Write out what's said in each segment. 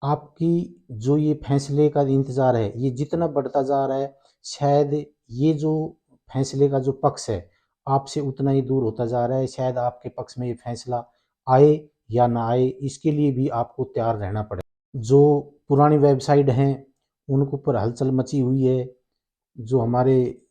आपकी जो ये फैसले का इंतज़ार है, ये जितना बढ़ता जा रहा है, शायद ये जो फैसले का जो पक्ष है, आपसे उतना ही दूर होता जा रहा है। शायद आपके पक्ष में ये फैसला आए या ना आए, इसके लिए भी आपको तैयार रहना पड़ेगा। जो पुरानी वेबसाइट हैं, उनके ऊपर हलचल मची हुई है। जो हमारे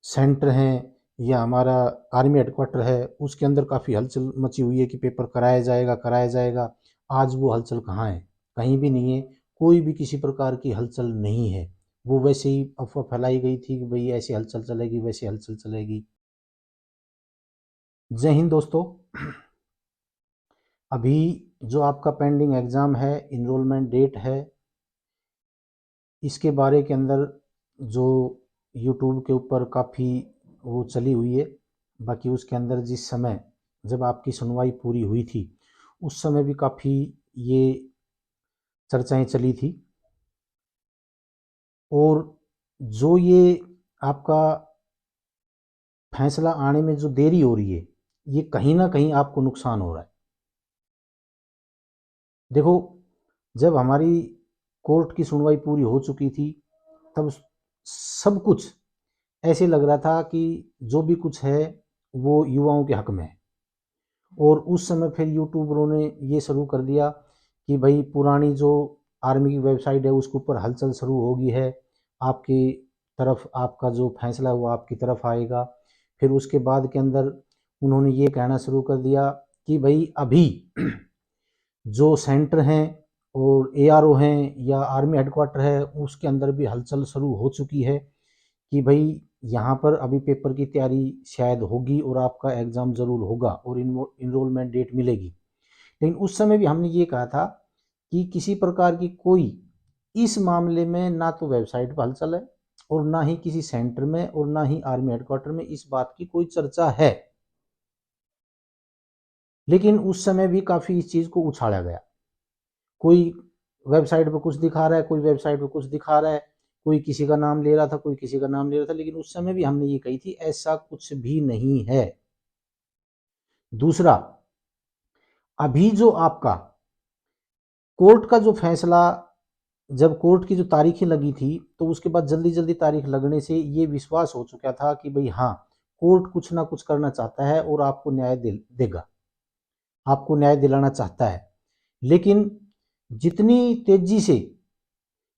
सेंटर हैं या हमारा आर्मी हेडक्वार्टर है, उसके अंदर काफ़ी हलचल मची हुई है कि पेपर कराया जाएगा, कराया जाएगा। आज वो हलचल कहाँ है? कहीं भी नहीं है। कोई भी किसी प्रकार की हलचल नहीं है। वो वैसे ही अफ़वाह फैलाई गई थी कि भई ऐसे हलचल चलेगी, वैसे हलचल चलेगी। जय हिंद दोस्तों। अभी जो आपका पेंडिंग एग्ज़ाम है, एनरोलमेंट डेट है, इसके बारे के अंदर जो यूट्यूब के ऊपर काफ़ी वो चली हुई है। बाकी उसके अंदर जिस समय जब आपकी सुनवाई पूरी हुई थी, उस समय भी काफ़ी ये चर्चाएं चली थी। और जो ये आपका फैसला आने में जो देरी हो रही है, ये कहीं ना कहीं आपको नुकसान हो रहा है। देखो, जब हमारी कोर्ट की सुनवाई पूरी हो चुकी थी, तब सब कुछ ऐसे लग रहा था कि जो भी कुछ है वो युवाओं के हक में है। और उस समय फिर यूट्यूबरों ने ये शुरू कर दिया कि भाई पुरानी जो आर्मी की वेबसाइट है उसके ऊपर हलचल शुरू होगी है, आपकी तरफ आपका जो फैसला है वो आपकी तरफ आएगा। फिर उसके बाद के अंदर उन्होंने ये कहना शुरू कर दिया कि भाई अभी जो सेंटर हैं और एआरओ हैं या आर्मी हेडक्वार्टर है, उसके अंदर भी हलचल शुरू हो चुकी है कि भाई यहाँ पर अभी पेपर की तैयारी शायद होगी और आपका एग्ज़ाम ज़रूर होगा और इनरोलमेंट डेट मिलेगी। लेकिन उस समय भी हमने ये कहा था कि किसी प्रकार की कोई इस मामले में ना तो वेबसाइट पर हलचल है और ना ही किसी सेंटर में और ना ही आर्मी हेडक्वार्टर में इस बात की कोई चर्चा है। लेकिन उस समय भी काफ़ी इस चीज़ को उछाला गया। कोई वेबसाइट पे कुछ दिखा रहा है, कोई वेबसाइट पे कुछ दिखा रहा है, कोई किसी का नाम ले रहा था, कोई किसी का नाम ले रहा था। लेकिन उस समय भी हमने ये कही थी, ऐसा कुछ भी नहीं है। दूसरा, अभी जो आपका कोर्ट का जो फैसला, जब कोर्ट की जो तारीखें लगी थी, तो उसके बाद जल्दी जल्दी तारीख लगने से ये विश्वास हो चुका था कि भाई हाँ, कोर्ट कुछ ना कुछ करना चाहता है और आपको न्याय देगा, आपको न्याय दिलाना चाहता है। लेकिन जितनी तेजी से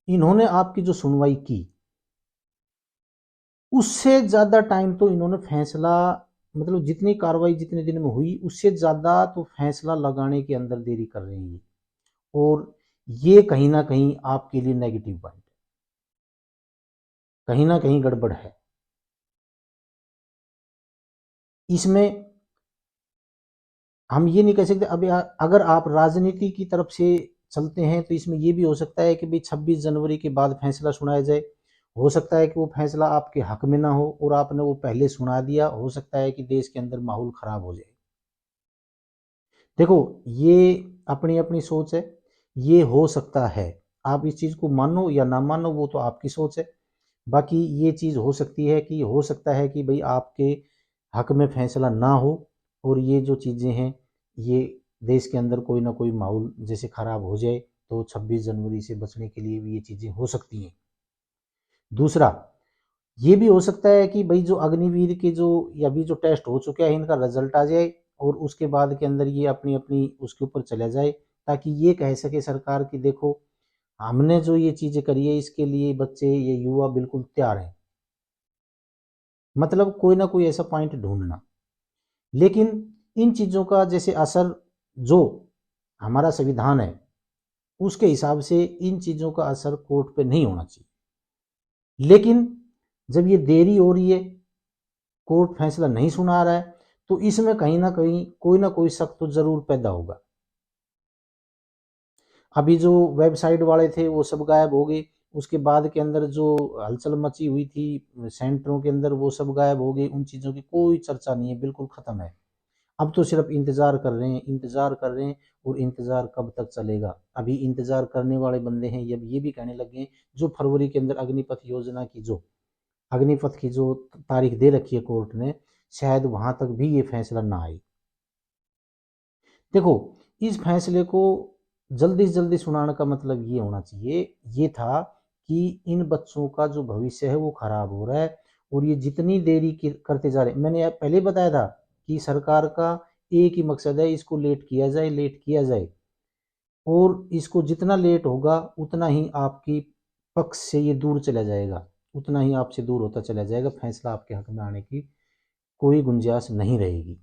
इन्होंने आपकी जो सुनवाई की, उससे ज़्यादा टाइम तो इन्होंने फैसला, मतलब जितनी कार्रवाई जितने दिन में हुई उससे ज़्यादा तो फैसला लगाने के अंदर देरी कर रही है। और ये कहीं ना कहीं आपके लिए नेगेटिव पॉइंट है, कहीं ना कहीं गड़बड़ है इसमें। हम ये नहीं कह सकते। अभी अगर आप राजनीति की तरफ से चलते हैं तो इसमें ये भी हो सकता है कि भाई 26 जनवरी के बाद फैसला सुनाया जाए। हो सकता है कि वो फैसला आपके हक में ना हो और आपने वो पहले सुना दिया। हो सकता है कि देश के अंदर माहौल खराब हो जाए। देखो, ये अपनी अपनी सोच है, ये हो सकता है। आप इस चीज़ को मानो या ना मानो वो तो आपकी सोच है। बाकी ये चीज़ हो सकती है कि हो सकता है कि भाई आपके हक में फैसला ना हो और ये जो चीज़ें हैं, ये देश के अंदर कोई ना कोई माहौल जैसे खराब हो जाए, तो 26 जनवरी से बचने के लिए भी ये चीज़ें हो सकती हैं। दूसरा, ये भी हो सकता है कि भाई जो अग्निवीर के जो अभी जो टेस्ट हो चुके हैं इनका रिजल्ट आ जाए और उसके बाद के अंदर ये अपनी अपनी उसके ऊपर चला जाए, ताकि ये कह सके सरकार कि देखो, हमने जो ये चीज़ें करी है इसके लिए बच्चे, ये युवा बिल्कुल तैयार हैं। मतलब कोई ना कोई ऐसा पॉइंट ढूंढना। लेकिन इन चीज़ों का जैसे असर जो हमारा संविधान है उसके हिसाब से इन चीज़ों का असर कोर्ट पे नहीं होना चाहिए। लेकिन जब ये देरी हो रही है, कोर्ट फैसला नहीं सुना रहा है, तो इसमें कहीं ना कोई शक तो जरूर पैदा होगा। अभी जो वेबसाइट वाले थे वो सब गायब हो गए। उसके बाद के अंदर जो हलचल मची हुई थी सेंटरों के अंदर, वो सब गायब हो गए। उन चीज़ों की कोई चर्चा नहीं है, बिल्कुल ख़त्म है। अब तो सिर्फ इंतज़ार कर रहे हैं, इंतज़ार कर रहे हैं। और इंतज़ार कब तक चलेगा? अभी इंतज़ार करने वाले बंदे हैं, अब ये भी कहने लगे हैं जो फरवरी के अंदर अग्निपथ योजना की जो अग्निपथ की जो तारीख दे रखी है कोर्ट ने, शायद वहां तक भी ये फैसला ना आए। देखो, इस फैसले को जल्दी से जल्दी सुनाने का मतलब ये होना चाहिए, ये था कि इन बच्चों का जो भविष्य है वो खराब हो रहा है, और ये जितनी देरी करते जा रहे हैं, मैंने पहले बताया था कि सरकार का एक ही मकसद है, इसको लेट किया जाए, लेट किया जाए, और इसको जितना लेट होगा उतना ही आपकी पक्ष से ये दूर चला जाएगा, उतना ही आपसे दूर होता चला जाएगा, फैसला आपके हक में आने की कोई गुंजाइश नहीं रहेगी।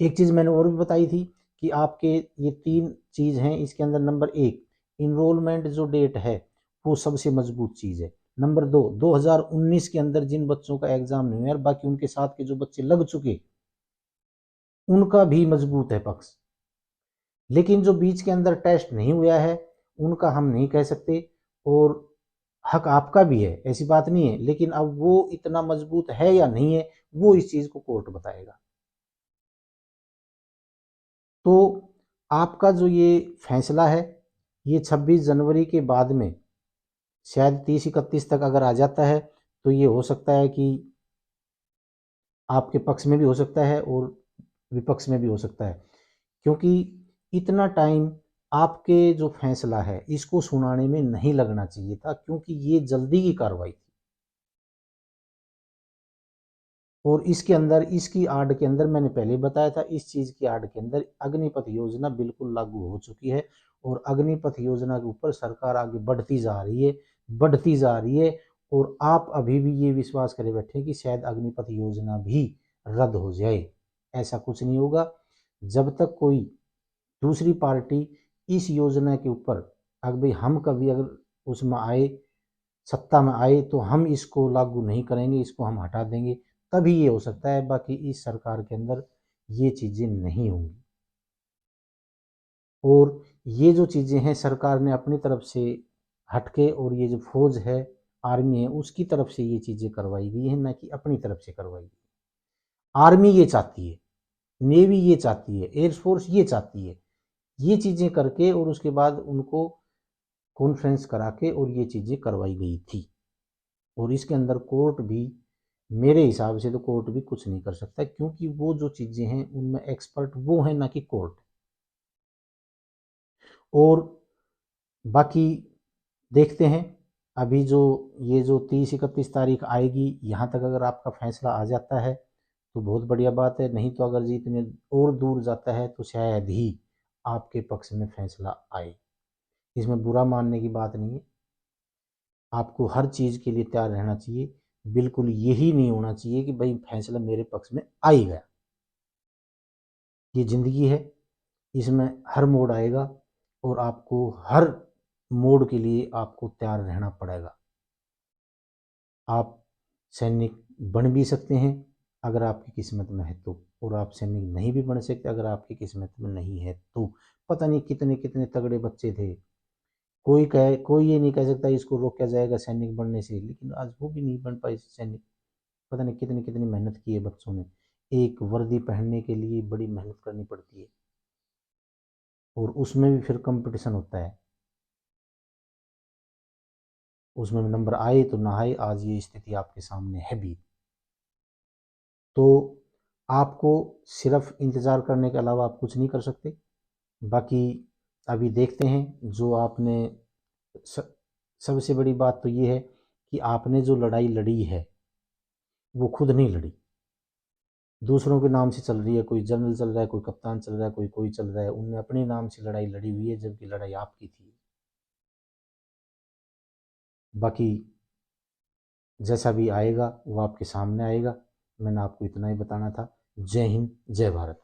एक चीज़ मैंने और भी बताई थी कि आपके ये 3 चीज़ हैं, इसके अंदर नंबर 1 इनरोलमेंट जो डेट है वो सबसे मजबूत चीज़ है। नंबर 2 2019 के अंदर जिन बच्चों का एग्जाम नहीं हुआ और बाकी उनके साथ के जो बच्चे लग चुके, उनका भी मजबूत है पक्ष। लेकिन जो बीच के अंदर टेस्ट नहीं हुआ है उनका हम नहीं कह सकते, और हक आपका भी है, ऐसी बात नहीं है, लेकिन अब वो इतना मजबूत है या नहीं है वो इस चीज़ को कोर्ट बताएगा। तो आपका जो ये फैसला है ये 26 जनवरी के बाद में शायद 30-31 तक अगर आ जाता है तो ये हो सकता है कि आपके पक्ष में भी हो सकता है और विपक्ष में भी हो सकता है, क्योंकि इतना टाइम आपके जो फैसला है इसको सुनाने में नहीं लगना चाहिए था, क्योंकि ये जल्दी की कार्रवाई थी, और इसके अंदर इसकी आड़ के अंदर मैंने पहले बताया था, इस चीज़ की आड़ के अंदर अग्निपथ योजना बिल्कुल लागू हो चुकी है, और अग्निपथ योजना के ऊपर सरकार आगे बढ़ती जा रही है, बढ़ती जा रही है, और आप अभी भी ये विश्वास करे बैठे कि शायद अग्निपथ योजना भी रद्द हो जाए। ऐसा कुछ नहीं होगा। जब तक कोई दूसरी पार्टी इस योजना के ऊपर, अगर भाई हम कभी अगर उसमें आए, सत्ता में आए, तो हम इसको लागू नहीं करेंगे, इसको हम हटा देंगे, तभी ये हो सकता है, बाकी इस सरकार के अंदर ये चीज़ें नहीं होंगी। और ये जो चीज़ें हैं सरकार ने अपनी तरफ से हटके, और ये जो फौज है, आर्मी है, उसकी तरफ से ये चीज़ें करवाई गई हैं, ना कि अपनी तरफ से करवाई गई। आर्मी ये चाहती है, नेवी ये चाहती है, एयरफोर्स ये चाहती है, ये चीज़ें करके और उसके बाद उनको कॉन्फ्रेंस करा के और ये चीज़ें करवाई गई थी। और इसके अंदर कोर्ट भी, मेरे हिसाब से तो कोर्ट भी कुछ नहीं कर सकता, क्योंकि वो जो चीज़ें हैं उनमें एक्सपर्ट वो है, ना कि कोर्ट। और बाकी देखते हैं, अभी जो ये जो 30-31 तारीख आएगी, यहाँ तक अगर आपका फैसला आ जाता है तो बहुत बढ़िया बात है, नहीं तो अगर जितने और दूर जाता है तो शायद ही आपके पक्ष में फैसला आए। इसमें बुरा मानने की बात नहीं है, आपको हर चीज़ के लिए तैयार रहना चाहिए। बिल्कुल यही नहीं होना चाहिए कि भाई फैसला मेरे पक्ष में आ ही गया। ये ज़िंदगी है, इसमें हर मोड़ आएगा, और आपको हर मोड़ के लिए आपको तैयार रहना पड़ेगा। आप सैनिक बन भी सकते हैं अगर आपकी किस्मत में है तो, और आप सैनिक नहीं भी बन सकते अगर आपकी किस्मत में नहीं है तो। पता नहीं कितने कितने तगड़े बच्चे थे, कोई ये नहीं कह सकता इसको रोका जाएगा सैनिक बनने से, लेकिन आज वो भी नहीं बन पाए सैनिक। पता नहीं कितनी कितनी मेहनत की है बच्चों ने, एक वर्दी पहनने के लिए बड़ी मेहनत करनी पड़ती है, और उसमें भी फिर कंपटीशन होता है, उसमें भी नंबर आए तो ना आए, आज ये स्थिति आपके सामने है भी। तो आपको सिर्फ इंतज़ार करने के अलावा आप कुछ नहीं कर सकते। बाकी अभी देखते हैं, जो आपने सबसे बड़ी बात तो ये है कि आपने जो लड़ाई लड़ी है वो खुद नहीं लड़ी, दूसरों के नाम से चल रही है, कोई जनरल चल रहा है, कोई कप्तान चल रहा है, कोई चल रहा है, उनने अपने नाम से लड़ाई लड़ी हुई है, जबकि लड़ाई आपकी थी। बाकी जैसा भी आएगा वो आपके सामने आएगा। मैंने आपको इतना ही बताना था। जय हिंद, जय भारत।